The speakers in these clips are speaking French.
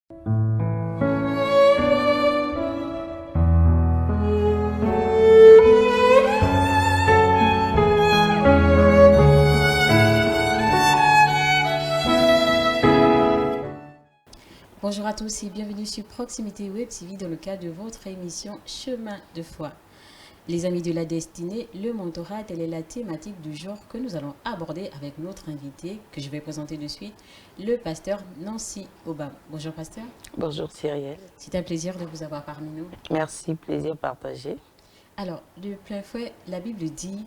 Bonjour à tous et bienvenue sur Proximité Web TV dans le cadre de votre émission Chemin de foi. Les amis de la destinée, le mentorat, telle est la thématique du jour que nous allons aborder avec notre invité que je vais présenter de suite, le pasteur Nancy Obam. Bonjour pasteur. Bonjour Cyrielle. C'est un plaisir de vous avoir parmi nous. Merci, plaisir partagé. Alors, de plein fouet, la Bible dit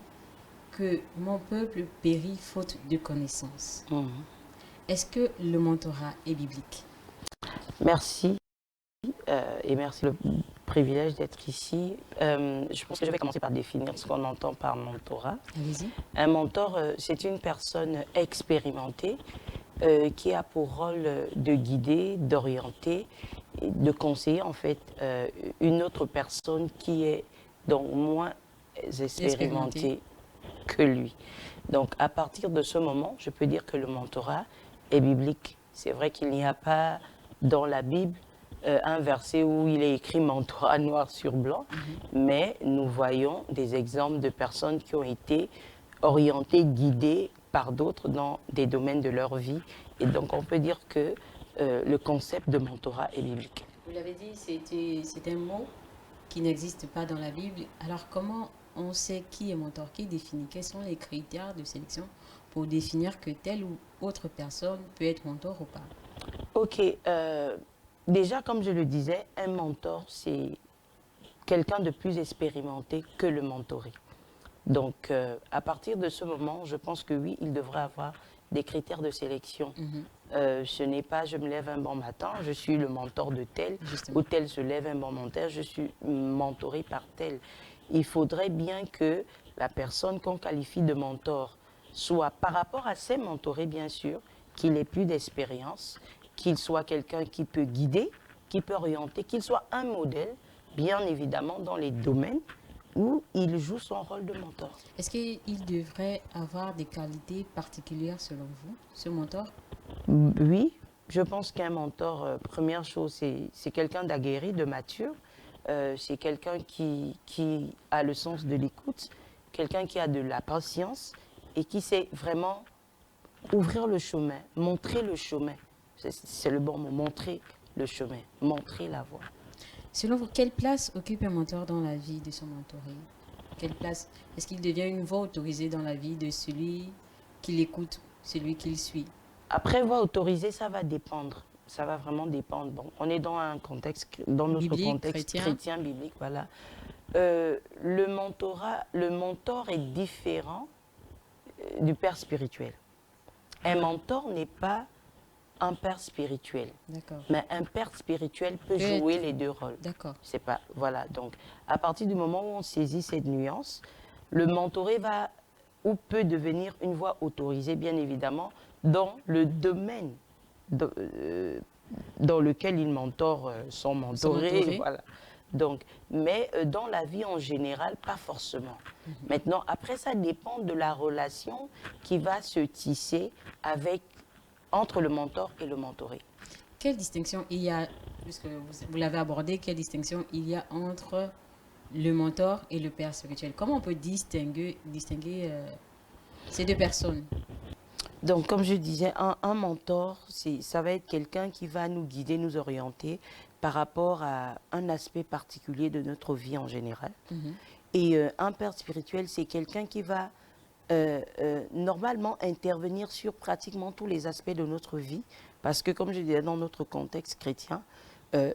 que mon peuple périt faute de connaissance. Est-ce que le mentorat est biblique? Merci et merci le privilège d'être ici. Je pense que je vais commencer par définir ce qu'on entend par mentorat. Allez-y. Un mentor, c'est une personne expérimentée qui a pour rôle de guider, d'orienter, de conseiller en fait une autre personne qui est donc moins expérimentée que lui. Donc à partir de ce moment, je peux dire que le mentorat est biblique. C'est vrai qu'il n'y a pas dans la Bible un verset où il est écrit mentorat noir sur blanc, mais nous voyons des exemples de personnes qui ont été orientées, guidées par d'autres dans des domaines de leur vie. Et donc on peut dire que le concept de mentorat est biblique. Vous l'avez dit, c'est un mot qui n'existe pas dans la Bible. Alors comment on sait qui est mentor, qui définit? Quels sont les critères de sélection pour définir que telle ou autre personne peut être mentor ou pas? Ok, déjà comme je le disais, un mentor c'est quelqu'un de plus expérimenté que le mentoré. Donc à partir de ce moment, je pense que oui, il devrait avoir des critères de sélection. Ce n'est pas je me lève un bon matin, je suis le mentor de tel, ou tel se lève un bon matin, je suis mentoré par tel. Il faudrait bien que la personne qu'on qualifie de mentor soit par rapport à ses mentorés bien sûr, qu'il ait plus d'expérience, qu'il soit quelqu'un qui peut guider, qui peut orienter, qu'il soit un modèle, bien évidemment dans les domaines où il joue son rôle de mentor. Est-ce qu'il devrait avoir des qualités particulières selon vous, ce mentor? Oui, je pense qu'un mentor, première chose, c'est quelqu'un d'aguerri, de mature, c'est quelqu'un qui a le sens de l'écoute, quelqu'un qui a de la patience et qui sait vraiment ouvrir le chemin, montrer le chemin. C'est le bon mot, montrer le chemin, montrer la voie. Selon vous, quelle place occupe un mentor dans la vie de son mentoré? Quelle place? Est-ce qu'il devient une voix autorisée dans la vie de celui qui l'écoute, celui qu'il suit? Après, voix autorisée, ça va dépendre. Ça va vraiment dépendre. Bon, on est dans un contexte, dans notre Biblique, contexte chrétien biblique, voilà. Le mentor est différent du père spirituel. Un mentor n'est pas un père spirituel. Mais un père spirituel peut jouer les deux rôles. D'accord. C'est pas, voilà. Donc, à partir du moment où on saisit cette nuance, le mentoré va ou peut devenir une voix autorisée, bien évidemment, dans le domaine dans lequel il mentore son mentoré. Voilà. Donc, mais dans la vie en général, pas forcément. Maintenant, après, ça dépend de la relation qui va se tisser entre le mentor et le mentoré. Quelle distinction il y a, puisque vous l'avez abordé, quelle distinction il y a entre le mentor et le père spirituel? Comment on peut distinguer ces deux personnes? Donc, comme je disais, un mentor, ça va être quelqu'un qui va nous guider, nous orienter par rapport à un aspect particulier de notre vie en général. Et un père spirituel, c'est quelqu'un qui va normalement intervenir sur pratiquement tous les aspects de notre vie. Parce que, comme je disais, dans notre contexte chrétien,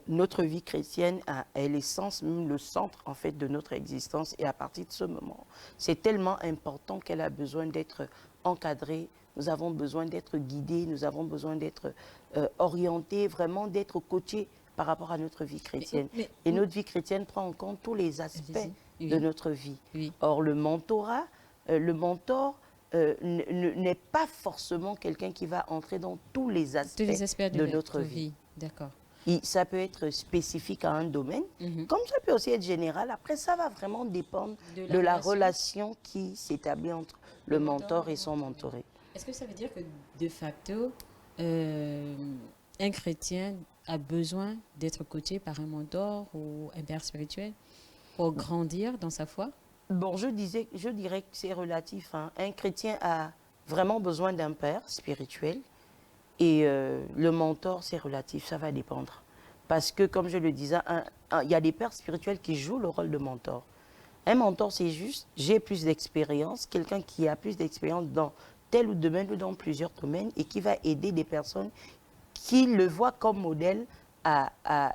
notre vie chrétienne est l'essence, même le centre en fait de notre existence. Et à partir de ce moment, c'est tellement important qu'elle a besoin d'être encadrée. Nous avons besoin d'être guidés, nous avons besoin d'être orientés, vraiment d'être coachés par rapport à notre vie chrétienne. Et notre vie chrétienne prend en compte tous les aspects de notre vie. Or, le mentorat, le mentor n'est pas forcément quelqu'un qui va entrer dans tous les aspects de notre vie. D'accord. Ça peut être spécifique à un domaine, comme ça peut aussi être général. Après, ça va vraiment dépendre de la relation qui s'établit entre le mentor et son mentoré. Est-ce que ça veut dire que, de facto, un chrétien a besoin d'être coaché par un mentor ou un père spirituel pour grandir dans sa foi? Bon, je dirais que c'est relatif, hein. Un chrétien a vraiment besoin d'un père spirituel et le mentor, c'est relatif, ça va dépendre. Parce que, comme je le disais, il y a des pères spirituels qui jouent le rôle de mentor. Un mentor, c'est juste, j'ai plus d'expérience, quelqu'un qui a plus d'expérience dans tel ou domaine ou dans plusieurs domaines et qui va aider des personnes qui le voient comme modèle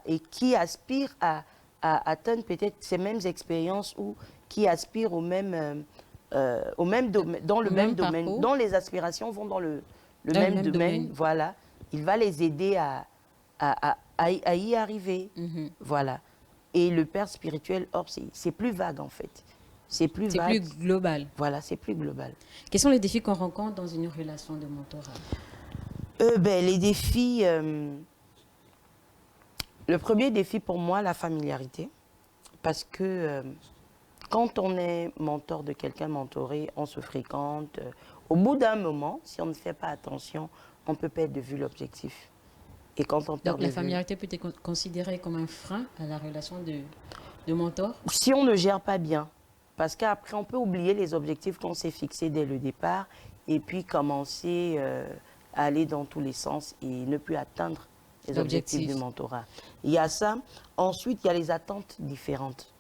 et qui aspirent à atteindre peut-être ces mêmes expériences ou qui aspirent au même domaine, dans le Au même même domaine, parcours? dont les aspirations vont dans le Dans le même même domaine, domaine. voilà. Il va les aider à y arriver, Mhm. voilà. Et le père spirituel, c'est plus vague en fait. C'est plus C'est plus vague, global. voilà, c'est plus global. Quels sont les défis qu'on rencontre dans une relation de mentorat? Les défis, le premier défi pour moi, la familiarité. Parce que quand on est mentor de quelqu'un, mentoré, on se fréquente. Au bout d'un moment, si on ne fait pas attention, on peut perdre de vue l'objectif. Et quand on perd Donc, de la vue, familiarité peut être considérée comme un frein à la relation de mentor? si on ne gère pas bien, parce qu'après, on peut oublier les objectifs qu'on s'est fixés dès le départ et puis commencer à aller dans tous les sens et ne plus atteindre les objectifs du L'objectif. mentorat. Il y a ça. Ensuite, il y a les attentes différentes.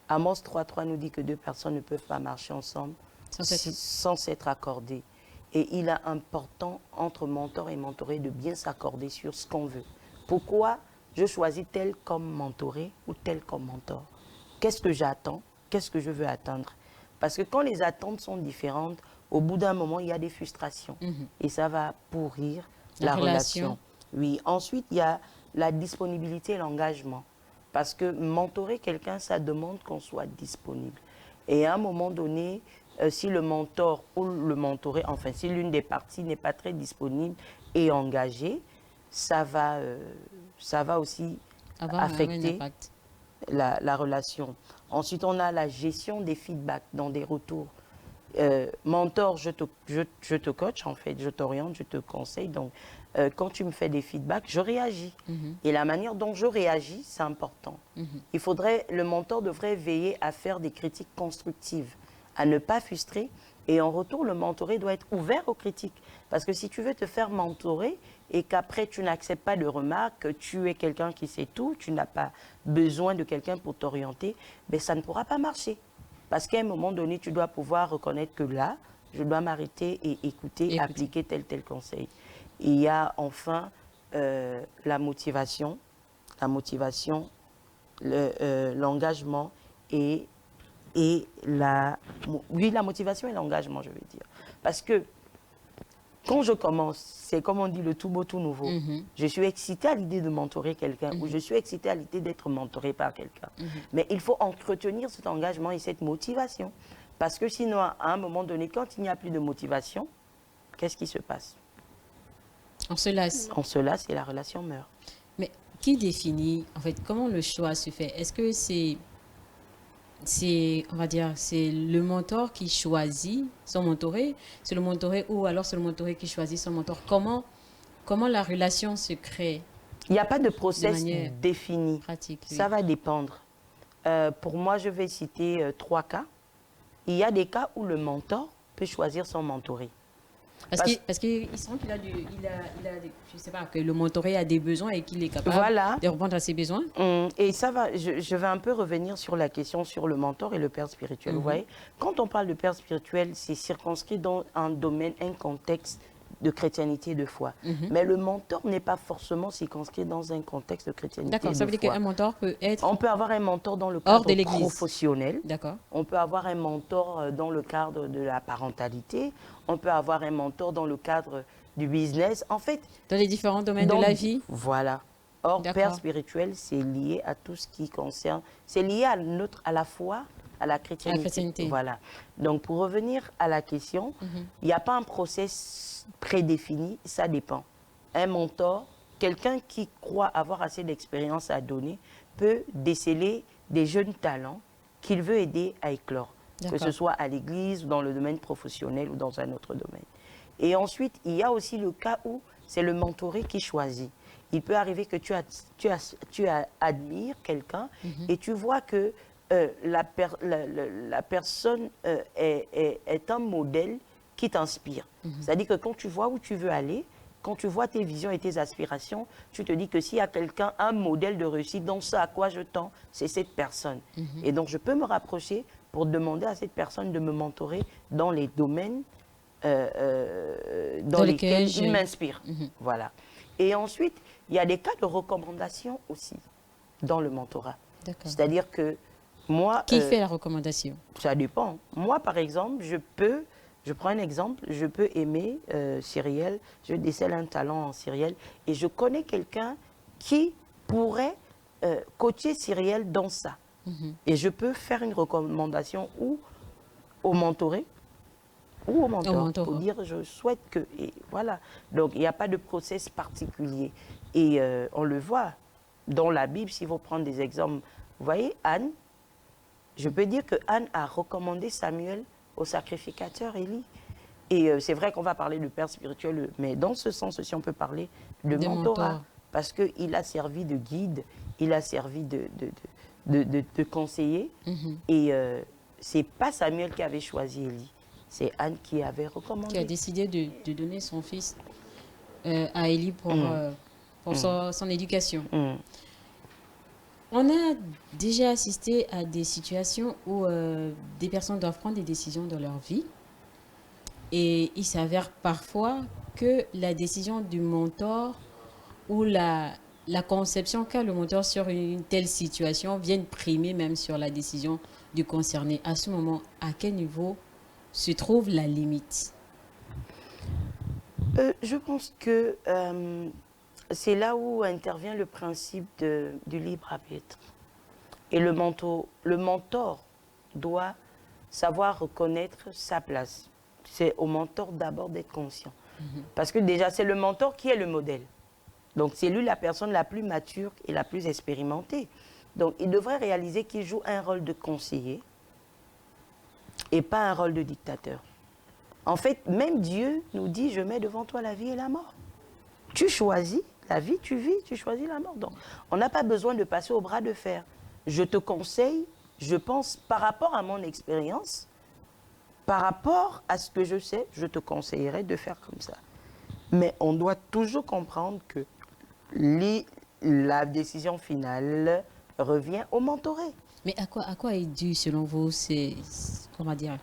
Amos 3.3 nous dit que deux personnes ne peuvent pas marcher ensemble sans s'être accordées. Et il est important entre mentor et mentoré de bien s'accorder sur ce qu'on veut. Pourquoi je choisis tel comme mentoré ou tel comme mentor? Qu'est-ce que j'attends? Qu'est-ce que je veux atteindre? Parce que quand les attentes sont différentes, au bout d'un moment, il y a des frustrations. Et ça va pourrir La la relation. relation. Oui. Ensuite, il y a la disponibilité et l'engagement. Parce que mentorer quelqu'un, ça demande qu'on soit disponible. Et à un moment donné, si le mentor ou le mentoré, enfin, si l'une des parties n'est pas très disponible et engagée, ça va aussi Avoir un affecter impact. la relation. Ensuite, on a la gestion des feedbacks dans des retours. Mentor, je te coach, en fait, je t'oriente, je te conseille. Donc, quand tu me fais des feedbacks, je réagis. Et la manière dont je réagis, c'est important. Le mentor devrait veiller à faire des critiques constructives, à ne pas frustrer. Et en retour, le mentoré doit être ouvert aux critiques. Parce que si tu veux te faire mentorer et qu'après tu n'acceptes pas de remarques, que tu es quelqu'un qui sait tout, tu n'as pas besoin de quelqu'un pour t'orienter, ben ça ne pourra pas marcher. Parce qu'à un moment donné, tu dois pouvoir reconnaître que là, je dois m'arrêter et écouter, appliquer tel conseil. Il y a enfin la motivation, l'engagement la motivation et l'engagement, je veux dire. Parce que quand je commence, c'est comme on dit le tout beau, tout nouveau. Je suis excitée à l'idée de mentorer quelqu'un ou je suis excitée à l'idée d'être mentorée par quelqu'un. Mais il faut entretenir cet engagement et cette motivation. Parce que sinon, à un moment donné, quand il n'y a plus de motivation, qu'est-ce qui se passe? On se lasse. On se lasse et la relation meurt. Mais qui définit, en fait, comment le choix se fait? Est-ce que on va dire, c'est le mentor qui choisit son mentoré, c'est le mentoré ou alors c'est le mentoré qui choisit son mentor? Comment la relation se crée? Il n'y a pas de process manière défini. pratique, oui. Ça va dépendre. Pour moi, je vais citer 3 cas. Il y a des cas où le mentor peut choisir son mentoré. Parce qu'il sent qu'il a je sais pas, que le mentoré a des besoins et qu'il est capable de répondre à ses besoins. Et ça va, je vais un peu revenir sur la question sur le mentor et le père spirituel. Vous voyez, quand on parle de père spirituel, c'est circonscrit dans un domaine, un contexte de chrétienté et de foi. Mais le mentor n'est pas forcément circonscrit dans un contexte de chrétienté et de foi. D'accord, ça veut dire qu'un mentor peut être... On peut avoir un mentor dans le cadre de l'église professionnel. D'accord. On peut avoir un mentor dans le cadre de la parentalité. On peut avoir un mentor dans le cadre du business. En fait... Dans les différents domaines de la vie. Voilà. Or, père spirituel, c'est lié à tout ce qui concerne... C'est lié à la foi, à la chrétienté. Voilà. Donc, pour revenir à la question, il n'y a pas un process prédéfini, ça dépend. Un mentor, quelqu'un qui croit avoir assez d'expérience à donner, peut déceler des jeunes talents qu'il veut aider à éclore, que ce soit à l'église, dans le domaine professionnel ou dans un autre domaine. Et ensuite, il y a aussi le cas où c'est le mentoré qui choisit. il peut arriver que tu admires quelqu'un et tu vois que la personne est un modèle qui t'inspire. C'est-à-dire que quand tu vois où tu veux aller, quand tu vois tes visions et tes aspirations, tu te dis que s'il y a quelqu'un, un modèle de réussite, dans ce à quoi je tends, c'est cette personne. Et donc, je peux me rapprocher pour demander à cette personne de me mentorer dans les domaines dans lesquels il m'inspire. Voilà. Et ensuite, il y a des cas de recommandation aussi dans le mentorat. C'est-à-dire que moi... Qui fait la recommandation? Ça dépend. Moi, par exemple, je prends un exemple, je peux aimer Cyrielle, je décèle un talent en Cyrielle et je connais quelqu'un qui pourrait coacher Cyrielle dans ça. Et je peux faire une recommandation ou au mentoré ou au mentor pour dire je souhaite que... Et voilà. Donc, il n'y a pas de process particulier. Et on le voit dans la Bible, si vous prenez des exemples. Vous voyez, Anne, je peux dire que Anne a recommandé Samuel au sacrificateur Élie. Et c'est vrai qu'on va parler de père spirituel, mais dans ce sens aussi, on peut parler de mentorat. Parce qu'il a servi de guide, il a servi de conseiller. Et c'est pas Samuel qui avait choisi Élie, c'est Anne qui avait recommandé. Qui a décidé de donner son fils à Élie pour son éducation. On a déjà assisté à des situations où des personnes doivent prendre des décisions dans leur vie. Et il s'avère parfois que la décision du mentor ou la conception qu'a le mentor sur une telle situation vienne primer même sur la décision du concerné. À ce moment, à quel niveau se trouve la limite? Je pense que c'est là où intervient le principe du libre arbitre. Et le mentor doit savoir reconnaître sa place. C'est au mentor d'abord d'être conscient. Parce que déjà, c'est le mentor qui est le modèle. Donc, c'est lui la personne la plus mature et la plus expérimentée. Donc, il devrait réaliser qu'il joue un rôle de conseiller et pas un rôle de dictateur. En fait, même Dieu nous dit, je mets devant toi la vie et la mort. Tu choisis la vie, tu vis, tu choisis la mort. Donc, on n'a pas besoin de passer au bras de fer. Je te conseille, je pense, par rapport à mon expérience, par rapport à ce que je sais, je te conseillerais de faire comme ça. Mais on doit toujours comprendre que la décision finale revient au mentoré. Mais à quoi est dû, selon vous, comment dire,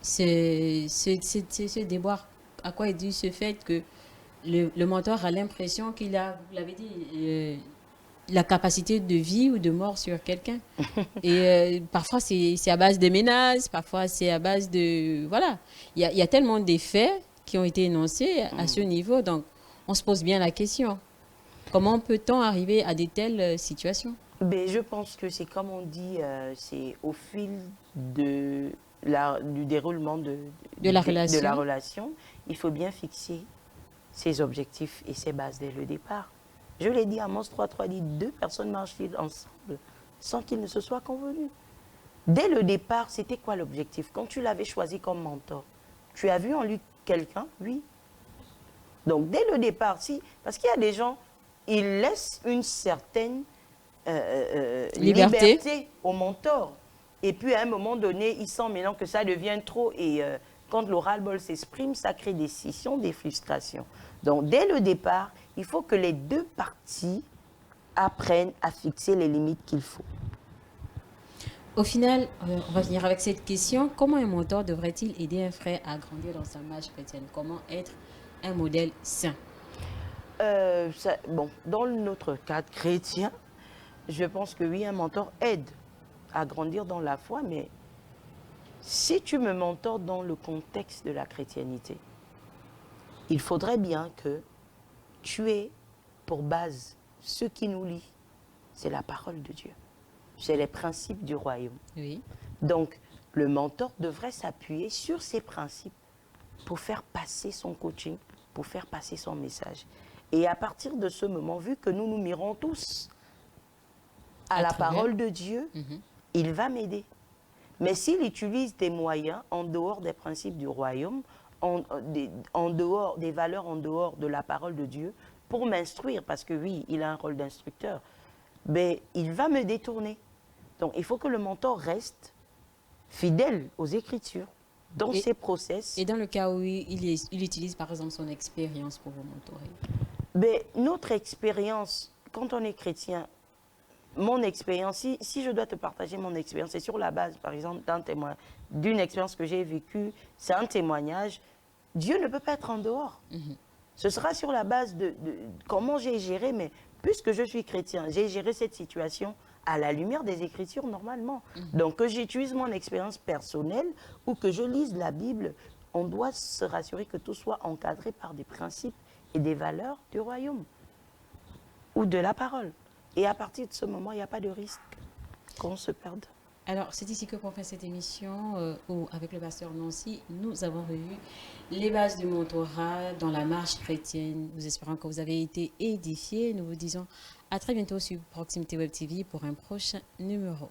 ce déboire? À quoi est dû ce fait que le mentor a l'impression qu'il a, vous l'avez dit, la capacité de vie ou de mort sur quelqu'un? Et parfois, c'est à base de menaces, parfois, c'est à base de... Voilà. Il y a tellement d'effets qui ont été énoncés à ce niveau. Donc, on se pose bien la question. Comment peut-on arriver à de telles situations? Ben, je pense que c'est comme on dit, c'est au fil du déroulement de la relation, il faut bien fixer ses objectifs et ses bases dès le départ. Je l'ai dit, Amos 3.3 dit, 2 personnes marchent-ils ensemble sans qu'ils ne se soient convenus. Dès le départ, c'était quoi l'objectif? Quand tu l'avais choisi comme mentor, tu as vu en lui quelqu'un? Oui. Donc, dès le départ, parce qu'il y a des gens, ils laissent une certaine liberté au mentor. Et puis, à un moment donné, ils sentent maintenant que ça devient trop. Et quand le ras-le-bol s'exprime, ça crée des scissions, des frustrations. Donc, dès le départ, il faut que les deux parties apprennent à fixer les limites qu'il faut. Au final, on va finir avec cette question. Comment un mentor devrait-il aider un frère à grandir dans sa marche chrétienne? Comment être un modèle sain? Dans notre cadre chrétien, je pense que oui, un mentor aide à grandir dans la foi, mais si tu me mentors dans le contexte de la chrétiennité, il faudrait bien que tu aies pour base ce qui nous lie, c'est la parole de Dieu. C'est les principes du royaume. Oui. Donc, le mentor devrait s'appuyer sur ces principes pour faire passer son coaching, pour faire passer son message. Et à partir de ce moment, vu que nous nous mirons tous à la parole de Dieu, il va m'aider. Mais s'il utilise des moyens en dehors des principes du royaume, en dehors des valeurs, en dehors de la parole de Dieu, pour m'instruire, parce que oui, il a un rôle d'instructeur, mais il va me détourner. Donc, il faut que le mentor reste fidèle aux Écritures, dans ses process. Et dans le cas où il utilise, par exemple, son expérience pour vous mentorer? Mais notre expérience, quand on est chrétien, mon expérience, si je dois te partager mon expérience, c'est sur la base, par exemple, d'une expérience que j'ai vécue, c'est un témoignage. Dieu ne peut pas être en dehors. Ce sera sur la base de comment j'ai géré, mais puisque je suis chrétien, j'ai géré cette situation à la lumière des Écritures normalement. Donc que j'utilise mon expérience personnelle ou que je lise la Bible, on doit se rassurer que tout soit encadré par des principes et des valeurs du royaume ou de la parole. Et à partir de ce moment, il n'y a pas de risque qu'on se perde. Alors, c'est ici que prend fin cette émission où, avec le pasteur Nancy, nous avons revu les bases du mentorat dans la marche chrétienne. Nous espérons que vous avez été édifiés. Nous vous disons à très bientôt sur Proximité Web TV pour un prochain numéro.